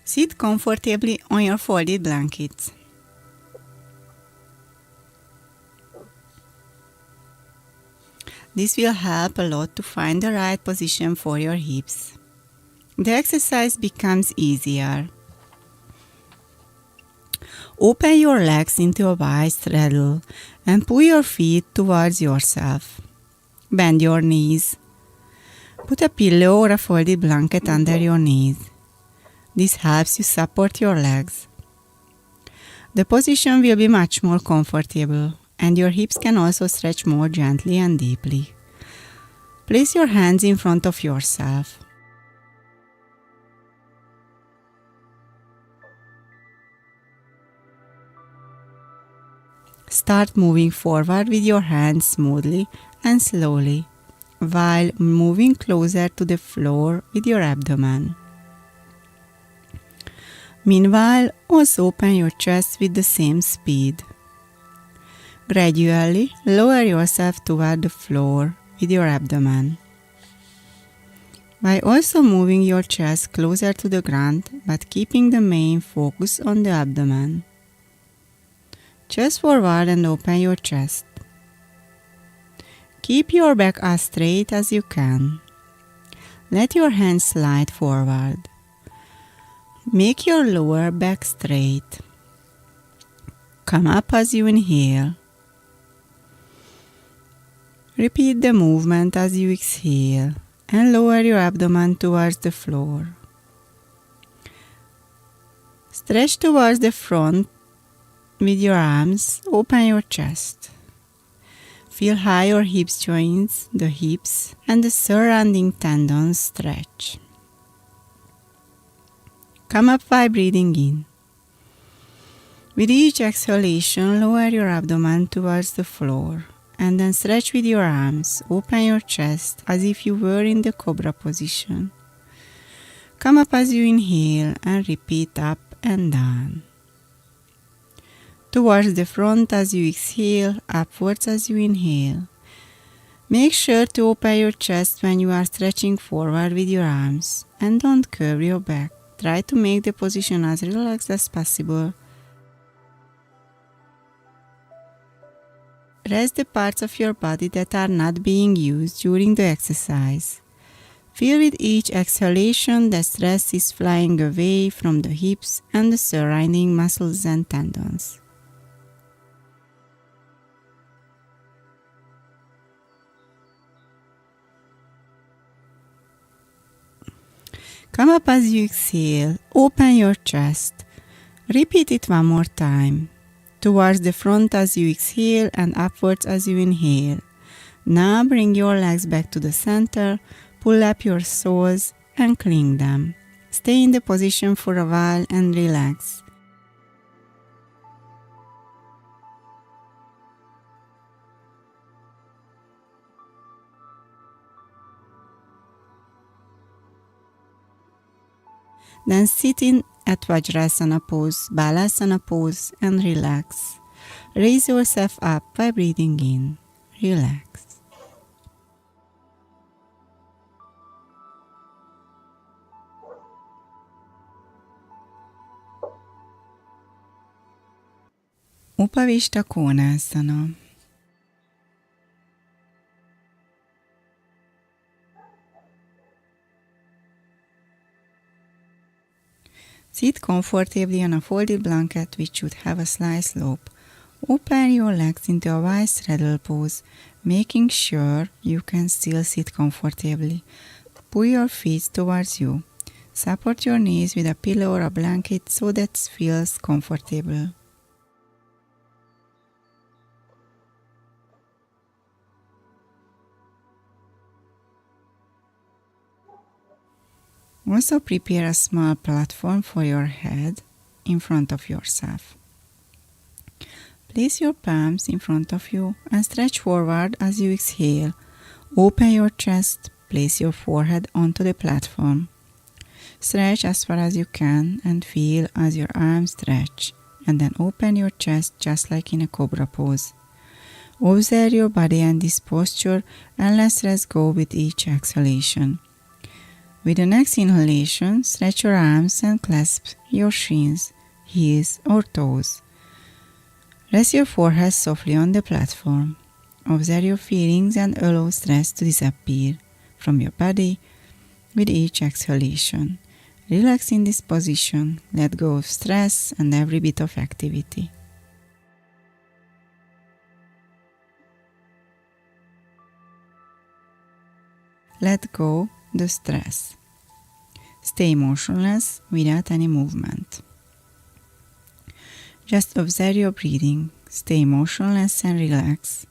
Sit comfortably on your folded blankets. This will help a lot to find the right position for your hips. The exercise becomes easier. Open your legs into a wide straddle and pull your feet towards yourself. Bend your knees. Put a pillow or a folded blanket under your knees. This helps you support your legs. The position will be much more comfortable, and your hips can also stretch more gently and deeply. Place your hands in front of yourself. Start moving forward with your hands smoothly and slowly, while moving closer to the floor with your abdomen. Meanwhile, also open your chest with the same speed. Gradually lower yourself toward the floor with your abdomen. By also moving your chest closer to the ground, but keeping the main focus on the abdomen. Chest forward and open your chest. Keep your back as straight as you can. Let your hands slide forward. Make your lower back straight. Come up as you inhale. Repeat the movement as you exhale and lower your abdomen towards the floor. Stretch towards the front with your arms. Open your chest. Feel how your hip joints, the hips, and the surrounding tendons stretch. Come up by breathing in. With each exhalation, lower your abdomen towards the floor and then stretch with your arms. Open your chest as if you were in the cobra position. Come up as you inhale and repeat up and down. Towards the front as you exhale, upwards as you inhale. Make sure to open your chest when you are stretching forward with your arms and don't curve your back. Try to make the position as relaxed as possible. Rest the parts of your body that are not being used during the exercise. Feel with each exhalation that stress is flying away from the hips and the surrounding muscles and tendons. Come up as you exhale, open your chest. Repeat it one more time. Towards the front as you exhale and upwards as you inhale. Now bring your legs back to the center, pull up your soles and cling them. Stay in the position for a while and relax. Then sit in at Vajrasana pose, Balasana pose and relax. Raise yourself up by breathing in. Relax. Upavishta Konasana. Sit comfortably on a folded blanket which should have a slight slope. Open your legs into a wide straddle pose, making sure you can still sit comfortably. Pull your feet towards you. Support your knees with a pillow or a blanket so that it feels comfortable. Also prepare a small platform for your head in front of yourself. Place your palms in front of you and stretch forward as you exhale. Open your chest, place your forehead onto the platform. Stretch as far as you can and feel as your arms stretch, and then open your chest just like in a cobra pose. Observe your body and this posture and let's go with each exhalation. With the next inhalation, stretch your arms and clasp your shins, heels or toes. Rest your forehead softly on the platform. Observe your feelings and allow stress to disappear from your body with each exhalation. Relax in this position, let go of stress and every bit of activity. Let go the stress. Stay motionless without any movement. Just observe your breathing. Stay motionless and relax.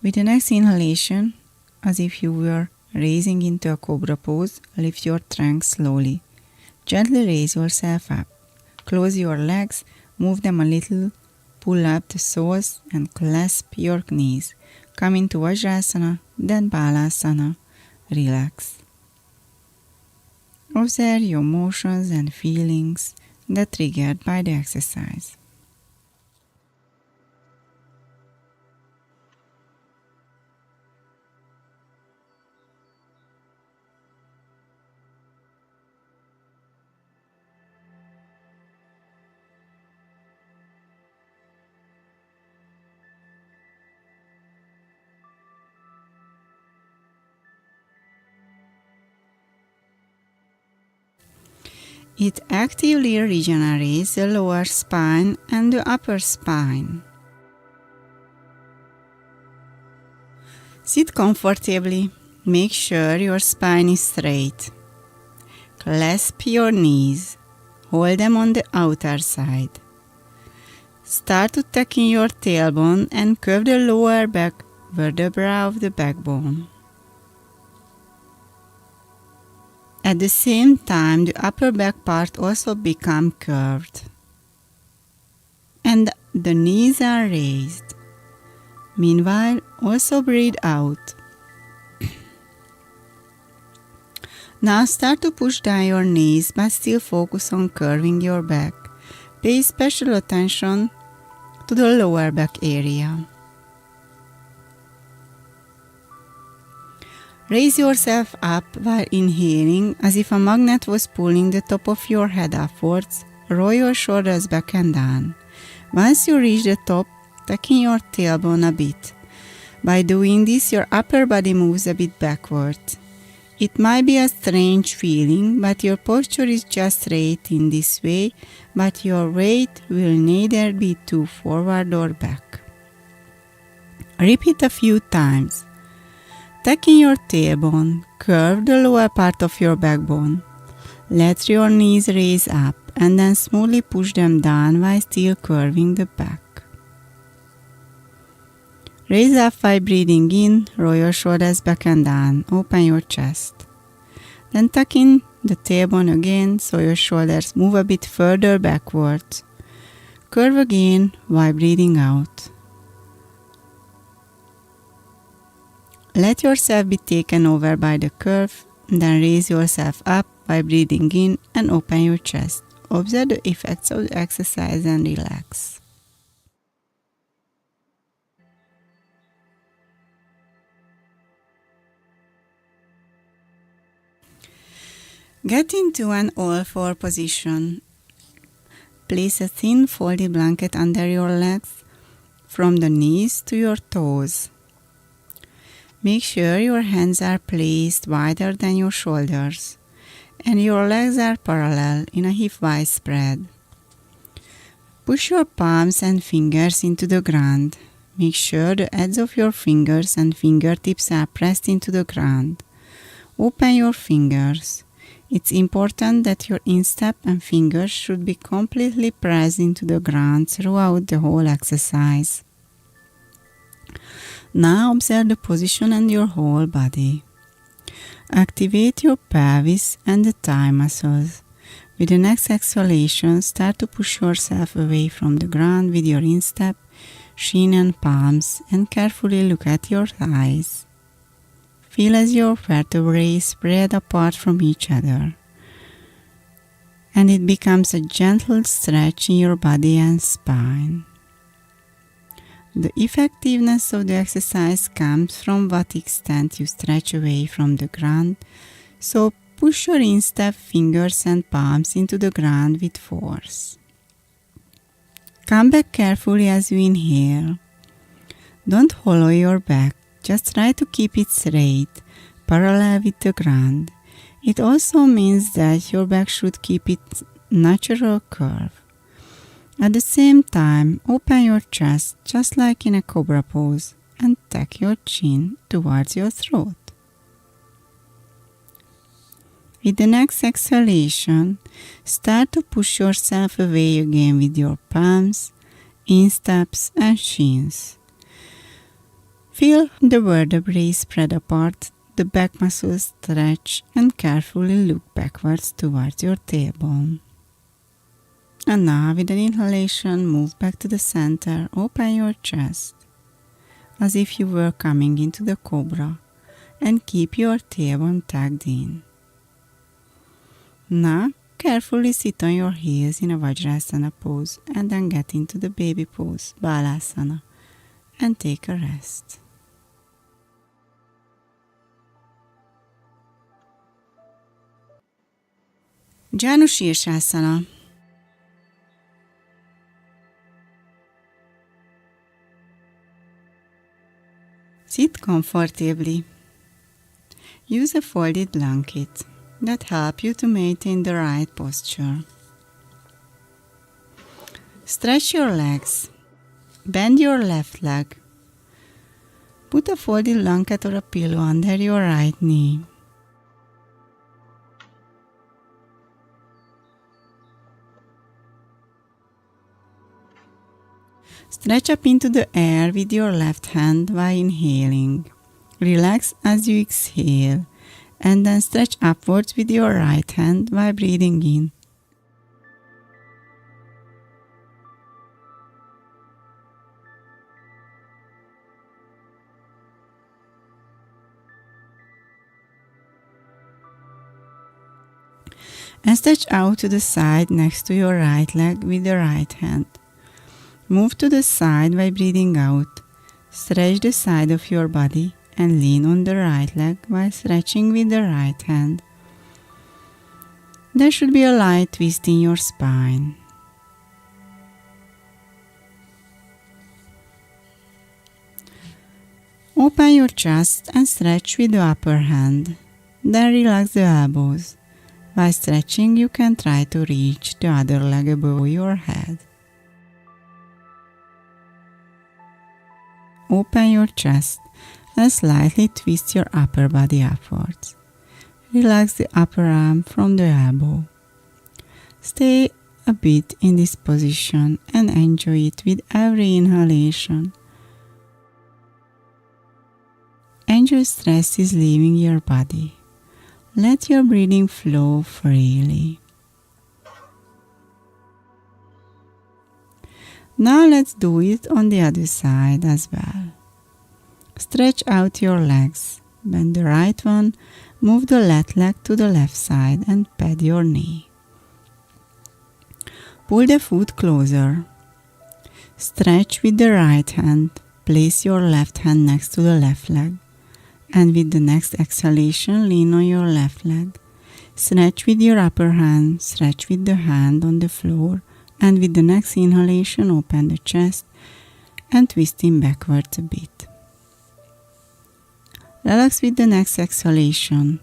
With the next inhalation, as if you were raising into a cobra pose, lift your trunk slowly. Gently raise yourself up. Close your legs, move them a little, pull up the soles and clasp your knees. Come into Vajrasana, then Balasana. Relax. Observe your motions and feelings that are triggered by the exercise. It actively regenerates the lower spine and the upper spine. Sit comfortably. Make sure your spine is straight. Clasp your knees. Hold them on the outer side. Start to tuck in your tailbone and curve the lower back vertebra of the backbone. At the same time, the upper back part also becomes curved. And the knees are raised. Meanwhile, also breathe out. Now start to push down your knees, but still focus on curving your back. Pay special attention to the lower back area. Raise yourself up while inhaling as if a magnet was pulling the top of your head upwards. Roll your shoulders back and down. Once you reach the top, tuck in your tailbone a bit. By doing this, your upper body moves a bit backward. It might be a strange feeling, but your posture is just straight in this way, but your weight will neither be too forward or back. Repeat a few times. Tuck in your tailbone, curve the lower part of your backbone. Let your knees raise up and then smoothly push them down while still curving the back. Raise up while breathing in, roll your shoulders back and down, open your chest. Then tuck in the tailbone again so your shoulders move a bit further backwards. Curve again while breathing out. Let yourself be taken over by the curve, then raise yourself up by breathing in and open your chest. Observe the effects of the exercise and relax. Get into an all-four position. Place a thin folded blanket under your legs from the knees to your toes. Make sure your hands are placed wider than your shoulders and your legs are parallel in a hip-wide spread. Push your palms and fingers into the ground. Make sure the ends of your fingers and fingertips are pressed into the ground. Open your fingers. It's important that your instep and fingers should be completely pressed into the ground throughout the whole exercise. Now observe the position and your whole body. Activate your pelvis and the thigh muscles. With the next exhalation, start to push yourself away from the ground with your instep, shin and palms, and carefully look at your thighs. Feel as your vertebrae spread apart from each other, and it becomes a gentle stretch in your body and spine. The effectiveness of the exercise comes from what extent you stretch away from the ground, so push your instep fingers and palms into the ground with force. Come back carefully as you inhale. Don't hollow your back, just try to keep it straight, parallel with the ground. It also means that your back should keep its natural curve. At the same time, open your chest just like in a cobra pose and tuck your chin towards your throat. With the next exhalation, start to push yourself away again with your palms, insteps and shins. Feel the vertebrae spread apart, the back muscles stretch, and carefully look backwards towards your tailbone. And now with an inhalation, move back to the center, open your chest as if you were coming into the cobra, and keep your tailbone tucked in. Now carefully sit on your heels in a Vajrasana pose and then get into the baby pose, Balasana, and take a rest. Janu Shirshasana. Sit comfortably. Use a folded blanket that helps you to maintain the right posture. Stretch your legs. Bend your left leg. Put a folded blanket or a pillow under your right knee. Stretch up into the air with your left hand while inhaling. Relax as you exhale, and then stretch upwards with your right hand while breathing in. And stretch out to the side next to your right leg with the right hand. Move to the side while breathing out. Stretch the side of your body and lean on the right leg while stretching with the right hand. There should be a light twist in your spine. Open your chest and stretch with the upper hand. Then relax the elbows. While stretching, you can try to reach the other leg above your head. Open your chest and slightly twist your upper body upwards. Relax the upper arm from the elbow. Stay a bit in this position and enjoy it with every inhalation. Enjoy stress is leaving your body. Let your breathing flow freely. Now let's do it on the other side as well. Stretch out your legs. Bend the right one, move the left leg to the left side and pad your knee. Pull the foot closer. Stretch with the right hand. Place your left hand next to the left leg. And with the next exhalation, lean on your left leg. Stretch with your upper hand, stretch with the hand on the floor, and with the next inhalation, open the chest and twisting backwards a bit. Relax with the next exhalation.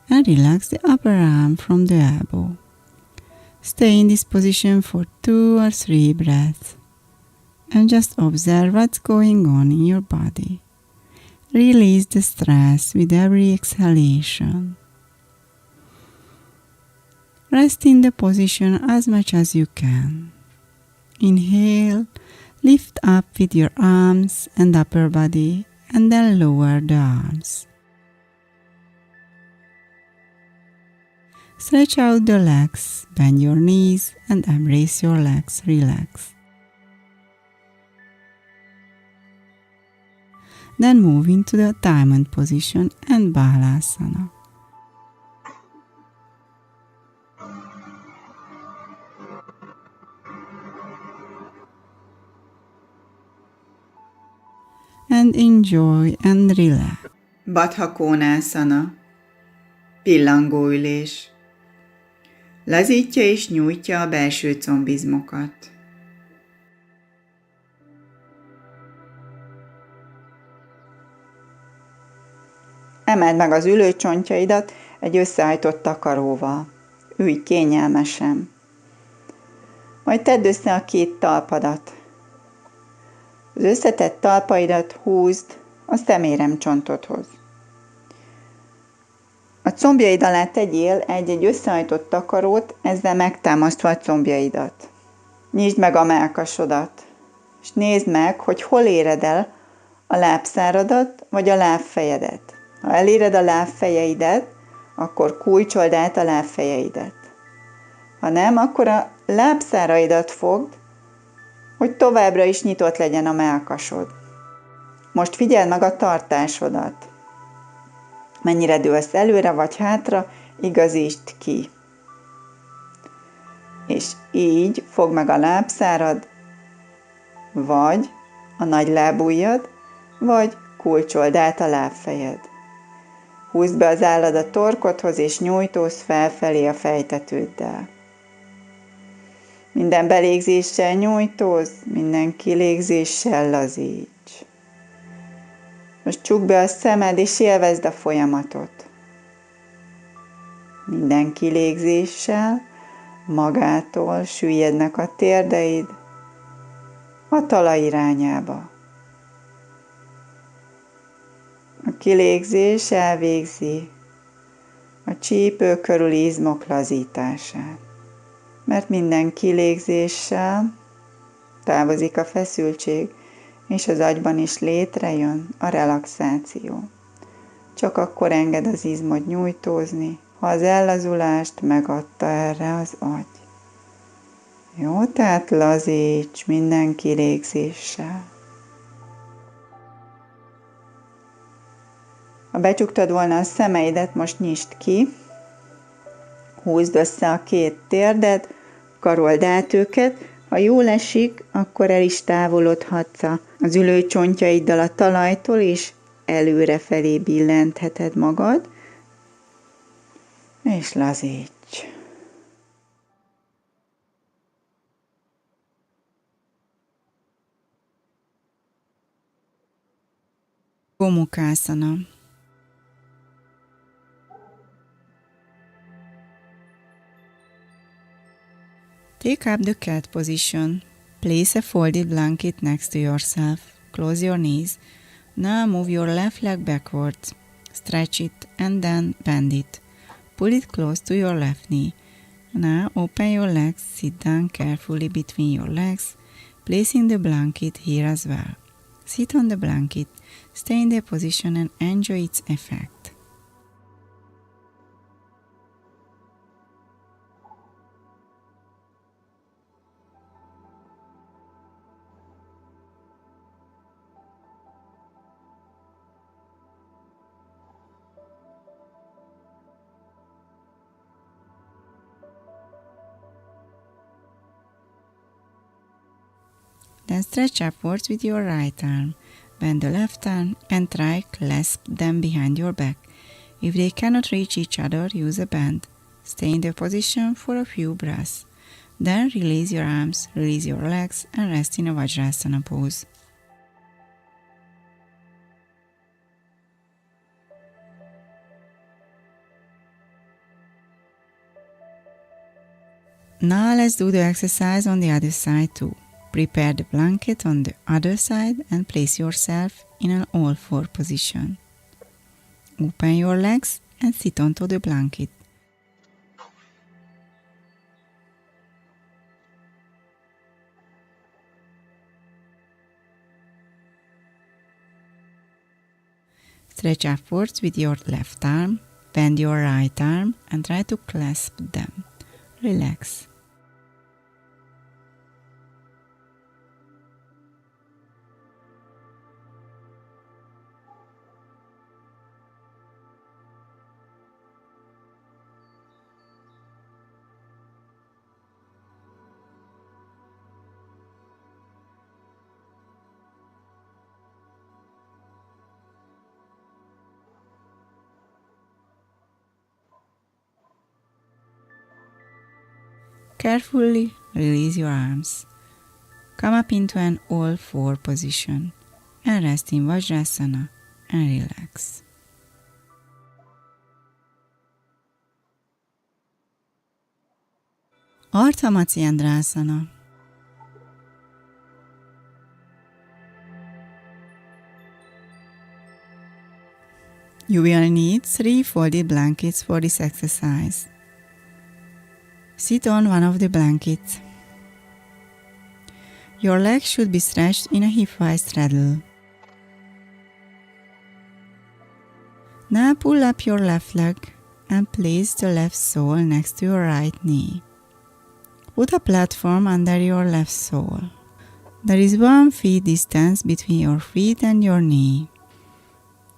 And relax the upper arm from the elbow. Stay in this position for 2 or 3 breaths. And just observe what's going on in your body. Release the stress with every exhalation. Rest in the position as much as you can. Inhale, lift up with your arms and upper body, and then lower the arms. Stretch out the legs, bend your knees, and embrace your legs. Relax. Then move into the diamond position and Balasana. And enjoy and relax. Baddha Konasana, pillangóülés. Lazítja és nyújtja a belső combizmokat. Emeld meg az ülőcsontjaidat egy összehajtott takaróval. Ülj kényelmesen. Majd tedd össze a két talpadat. Az összetett talpaidat húzd a szeméremcsontodhoz. A combjaid alá tegyél egy összehajtott takarót, ezzel megtámasztva a combjaidat. Nyisd meg a mellkasodat, és nézd meg, hogy hol éred el a lábszáradat vagy a lábfejedet. Ha eléred a lábfejeidet, akkor kújcsold át a lábfejeidet. Ha nem, akkor a lábszáraidat fogd, hogy továbbra is nyitott legyen a mellkasod. Most figyeld meg a tartásodat. Mennyire dőlsz előre vagy hátra, igazítsd ki. És így fogd meg a lábszárad, vagy a nagy lábujjad, vagy kulcsold át a lábfejed. Húzd be az állad a torkodhoz, és nyújtózz felfelé a fejtetőddel. Minden belégzéssel nyújtózz, minden kilégzéssel lazíts. Most csukd be a szemed, és élvezd a folyamatot. Minden kilégzéssel magától süllyednek a térdeid a talaj irányába. A kilégzés elvégzi a csípő körüli izmok lazítását, mert minden kilégzéssel távozik a feszültség, és az agyban is létrejön a relaxáció. Csak akkor enged az izmod nyújtózni, ha az ellazulást megadta erre az agy. Jó, tehát lazíts minden kilégzéssel. Ha becsukted volna a szemeidet, most nyisd ki, húzd össze a két térdet, karold át őket, ha jól esik, akkor el is távolodhatsz az ülőcsontjaiddal a talajtól, és előrefelé billentheted magad, és lazíts. Gomukhasana. Take up the cat position. Place a folded blanket next to yourself. Close your knees. Now move your left leg backwards. Stretch it and then bend it. Pull it close to your left knee. Now open your legs, sit down carefully between your legs, placing the blanket here as well. Sit on the blanket, stay in the position and enjoy its effect. Then stretch upwards with your right arm. Bend the left arm and try clasp them behind your back. If they cannot reach each other, use a band. Stay in the position for a few breaths. Then release your arms, release your legs and rest in a Vajrasana pose. Now let's do the exercise on the other side too. Prepare the blanket on the other side and place yourself in an all-four position. Open your legs and sit onto the blanket. Stretch upwards with your left arm, bend your right arm and try to clasp them. Relax. Carefully release your arms. Come up into an all-four position and rest in Vajrasana and relax. Ardha Matsyendrasana. You will need 3 folded blankets for this exercise. Sit on one of the blankets. Your legs should be stretched in a hip-wide straddle. Now pull up your left leg and place the left sole next to your right knee. Put a platform under your left sole. There is 1 feet distance between your feet and your knee.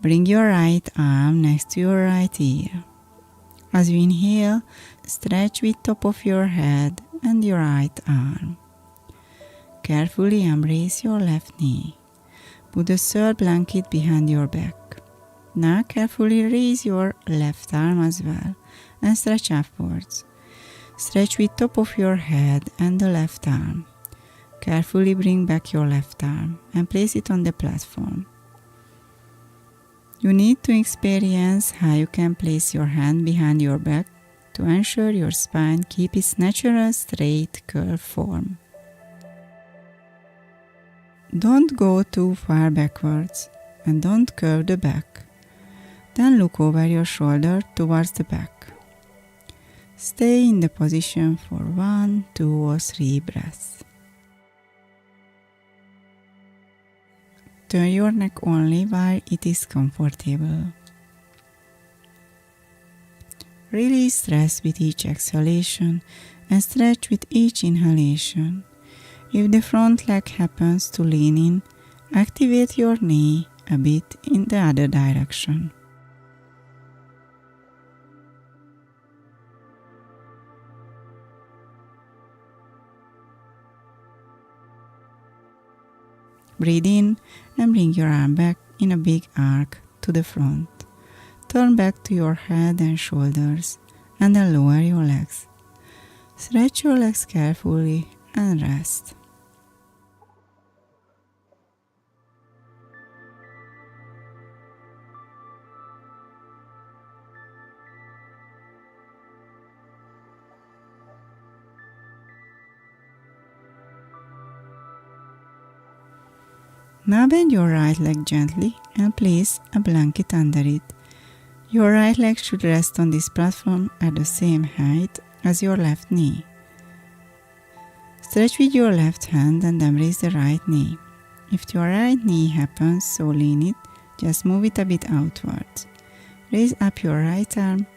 Bring your right arm next to your right ear. As you inhale, stretch with top of your head and your right arm. Carefully embrace your left knee. Put the third blanket behind your back. Now carefully raise your left arm as well and stretch upwards. Stretch with top of your head and the left arm. Carefully bring back your left arm and place it on the platform. You need to experience how you can place your hand behind your back to ensure your spine keeps its natural straight curve form. Don't go too far backwards and don't curve the back. Then look over your shoulder towards the back. Stay in the position for 1, 2 or 3 breaths. Turn your neck only while it is comfortable. Release stress with each exhalation and stretch with each inhalation. If the front leg happens to lean in, activate your knee a bit in the other direction. Breathe in and bring your arm back in a big arc to the front. Turn back to your head and shoulders and then lower your legs. Stretch your legs carefully and rest. Now bend your right leg gently and place a blanket under it. Your right leg should rest on this platform at the same height as your left knee. Stretch with your left hand and embrace the right knee. If your right knee happens to lean it, just move it a bit outwards. Raise up your right arm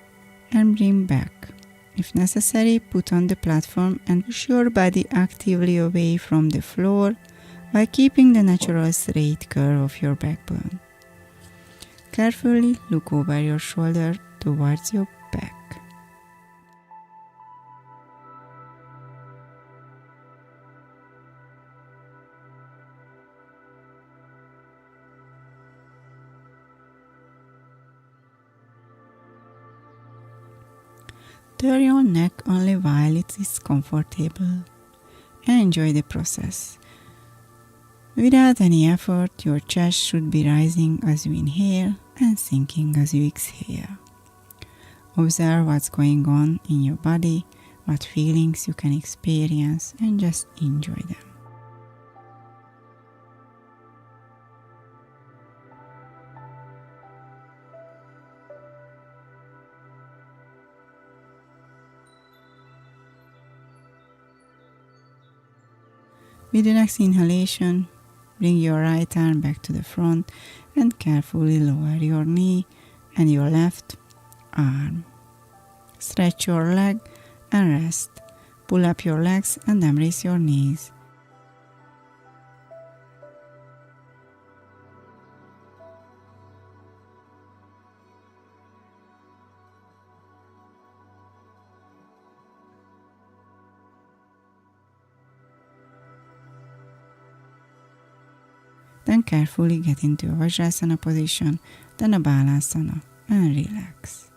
and bring back. If necessary, put on the platform and push your body actively away from the floor by keeping the natural straight curve of your backbone. Carefully look over your shoulder towards your back. Turn your neck only while it is comfortable and enjoy the process. Without any effort, your chest should be rising as you inhale and sinking as you exhale. Observe what's going on in your body, what feelings you can experience, and just enjoy them. With the next inhalation, Bring your right arm back to the front and carefully lower your knee and your left arm. Stretch your leg and rest. Pull up your legs and embrace your knees. Then carefully get into a Vajrasana position, then a Balasana, and relax.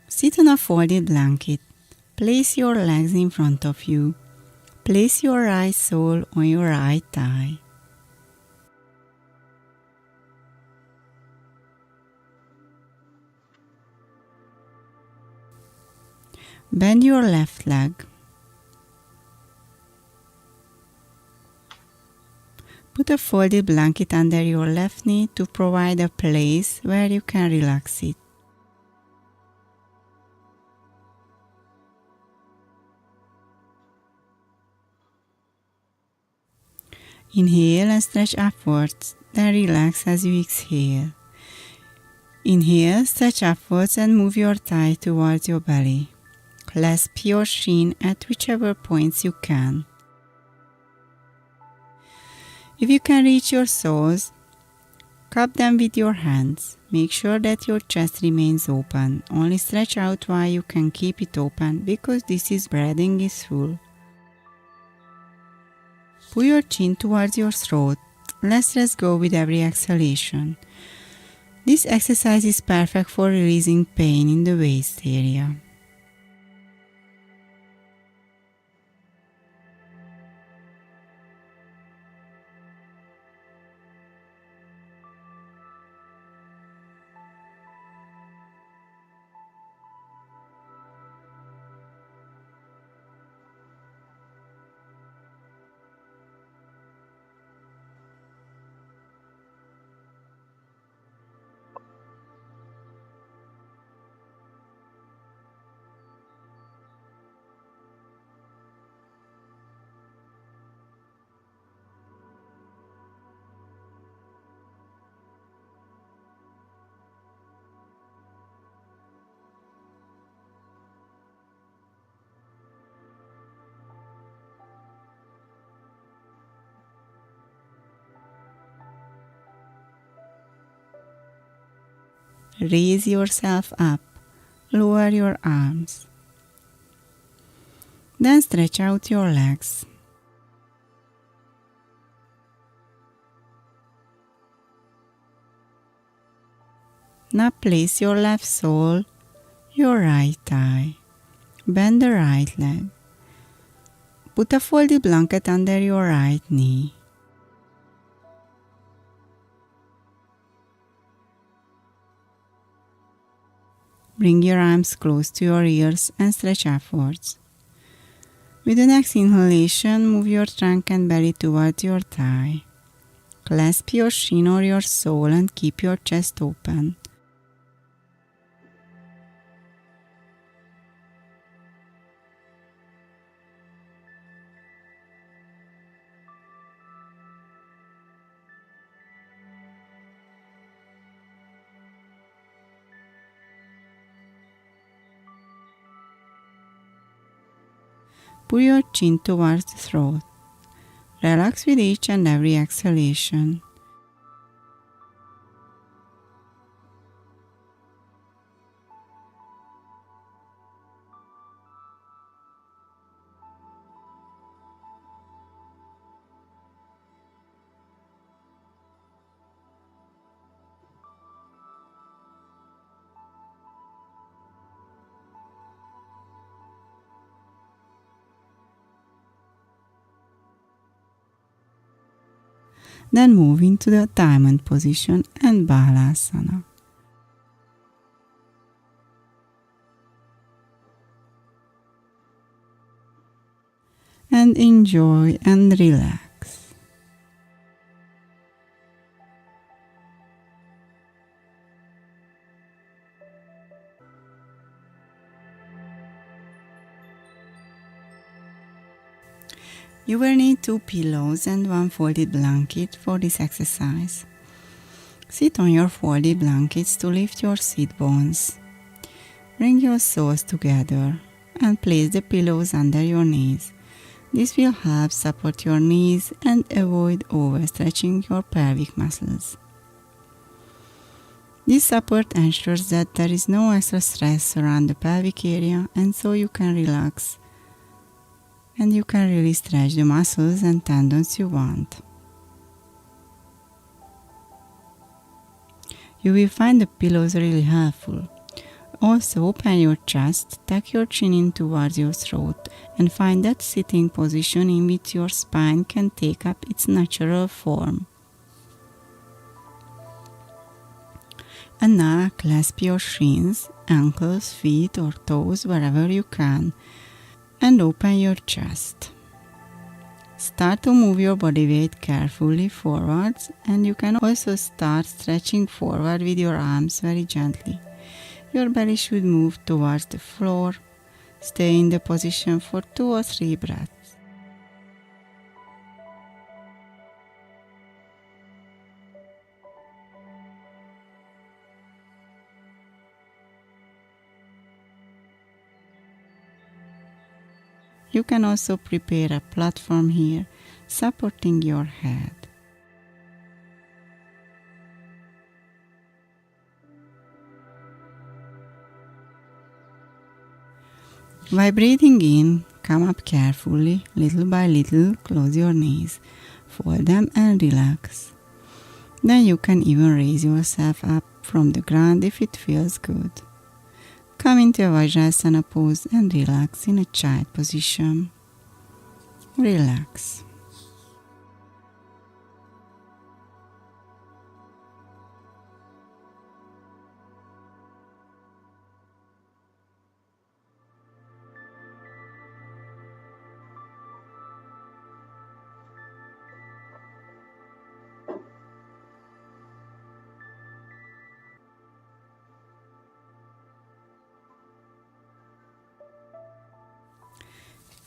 Sit on a folded blanket. Place your legs in front of you. Place your right sole on your right thigh. Bend your left leg. Put a folded blanket under your left knee to provide a place where you can relax it. Inhale and stretch upwards, then relax as you exhale. Inhale, stretch upwards and move your thigh towards your belly. Clasp your shin at whichever points you can. If you can reach your soles, cup them with your hands. Make sure that your chest remains open. Only stretch out while you can keep it open because this breathing is full. Pull your chin towards your throat. Let's let go with every exhalation. This exercise is perfect for releasing pain in the waist area. Raise yourself up. Lower your arms. Then stretch out your legs. Now place your left sole, your right thigh. Bend the right leg. Put a folded blanket under your right knee. Bring your arms close to your ears and stretch upwards. With the next inhalation, move your trunk and belly towards your thigh. Clasp your shin or your sole and keep your chest open. Pull your chin towards the throat. Relax with each and every exhalation. Then move into the diamond position and Balasana. And enjoy and relax. You will need 2 pillows and 1 folded blanket for this exercise. Sit on your folded blankets to lift your sit bones. Bring your soles together and place the pillows under your knees. This will help support your knees and avoid overstretching your pelvic muscles. This support ensures that there is no extra stress around the pelvic area, and so you can relax and you can really stretch the muscles and tendons you want. You will find the pillows really helpful. Also, open your chest, tuck your chin in towards your throat, and find that sitting position in which your spine can take up its natural form. And now clasp your shins, ankles, feet or toes wherever you can, and open your chest. Start to move your body weight carefully forwards, and you can also start stretching forward with your arms very gently. Your belly should move towards the floor. Stay in the position for 2 or 3 breaths. You can also prepare a platform here, supporting your head. By breathing in, come up carefully, little by little, close your knees, fold them and relax. Then you can even raise yourself up from the ground if it feels good. Come into a Vajrasana pose and relax in a child position. Relax.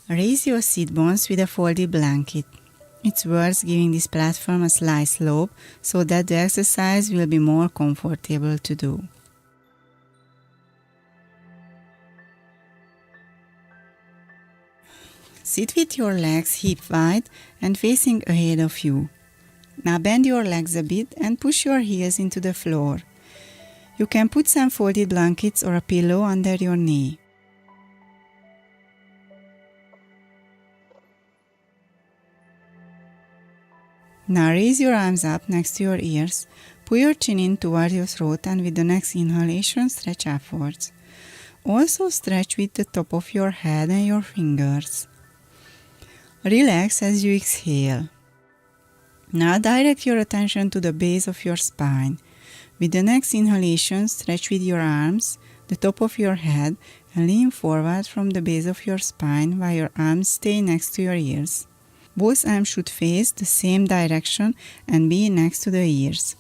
Raise your sit bones with a folded blanket. It's worth giving this platform a slight slope so that the exercise will be more comfortable to do. Sit with your legs hip wide and facing ahead of you. Now bend your legs a bit and push your heels into the floor. You can put some folded blankets or a pillow under your knee. Now raise your arms up next to your ears, pull your chin in toward your throat, and with the next inhalation stretch upwards. Also stretch with the top of your head and your fingers. Relax as you exhale. Now direct your attention to the base of your spine. With the next inhalation, stretch with your arms, the top of your head, and lean forward from the base of your spine while your arms stay next to your ears. Both arms should face the same direction and be next to the ears.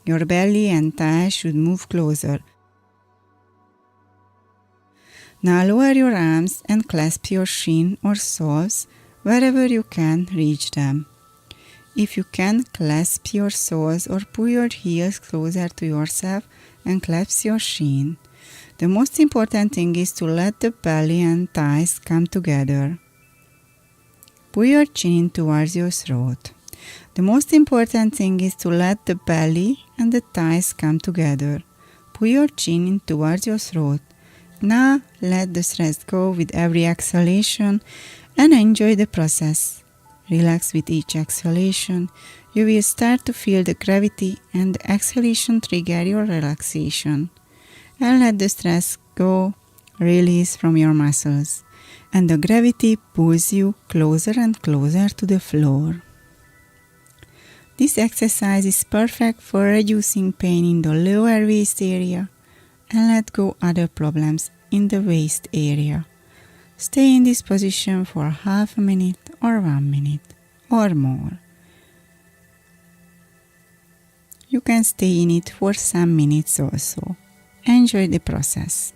Your belly and thighs should move closer. Now lower your arms and clasp your shin or soles wherever you can reach them. If you can, clasp your soles or pull your heels closer to yourself and clasp your shin. The most important thing is to let the belly and thighs come together. Pull your chin in towards your throat. The most important thing is to let the belly and the thighs come together. Pull your chin in towards your throat. Now let the stress go with every exhalation and enjoy the process. Relax with each exhalation. You will start to feel the gravity and the exhalation trigger your relaxation. And let the stress go, release from your muscles. And the gravity pulls you closer and closer to the floor. This exercise is perfect for reducing pain in the lower waist area and let go other problems in the waist area. Stay in this position for half a minute or 1 minute or more. You can stay in it for some minutes also. Enjoy the process.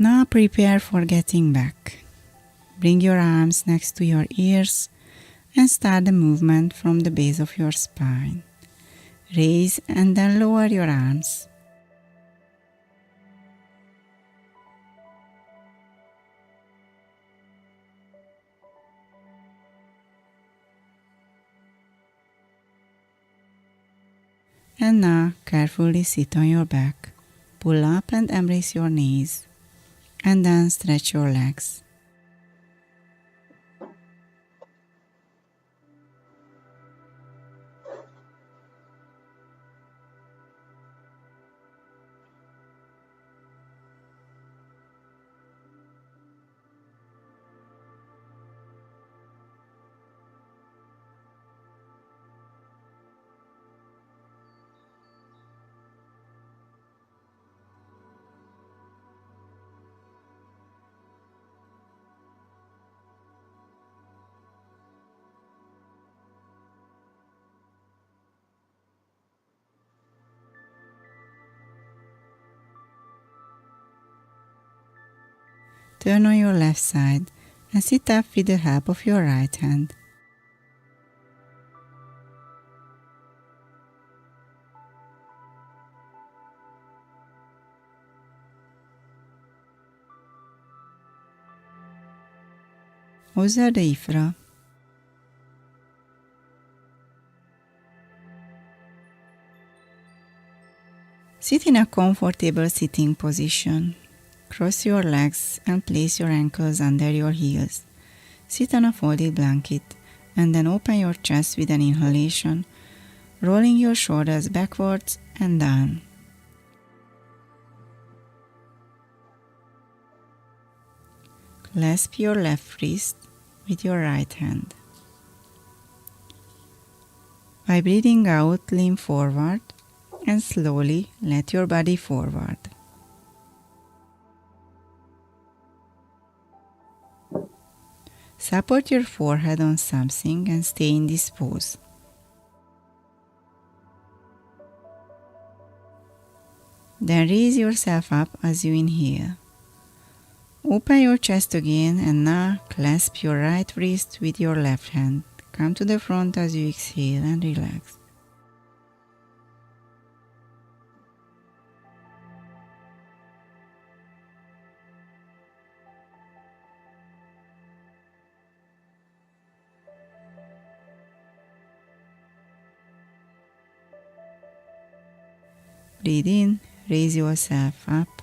Now prepare for getting back. Bring your arms next to your ears and start the movement from the base of your spine. Raise and then lower your arms. And now carefully sit on your back. Pull up and embrace your knees. And then stretch your legs. Turn on your left side and sit up with the help of your right hand. Observe the ifra. Sit in a comfortable sitting position. Cross your legs and place your ankles under your heels. Sit on a folded blanket and then open your chest with an inhalation, rolling your shoulders backwards and down. Clasp your left wrist with your right hand. By breathing out, lean forward and slowly let your body forward. Support your forehead on something and stay in this pose. Then raise yourself up as you inhale. Open your chest again and now clasp your right wrist with your left hand. Come to the front as you exhale and relax. Breathe in, raise yourself up.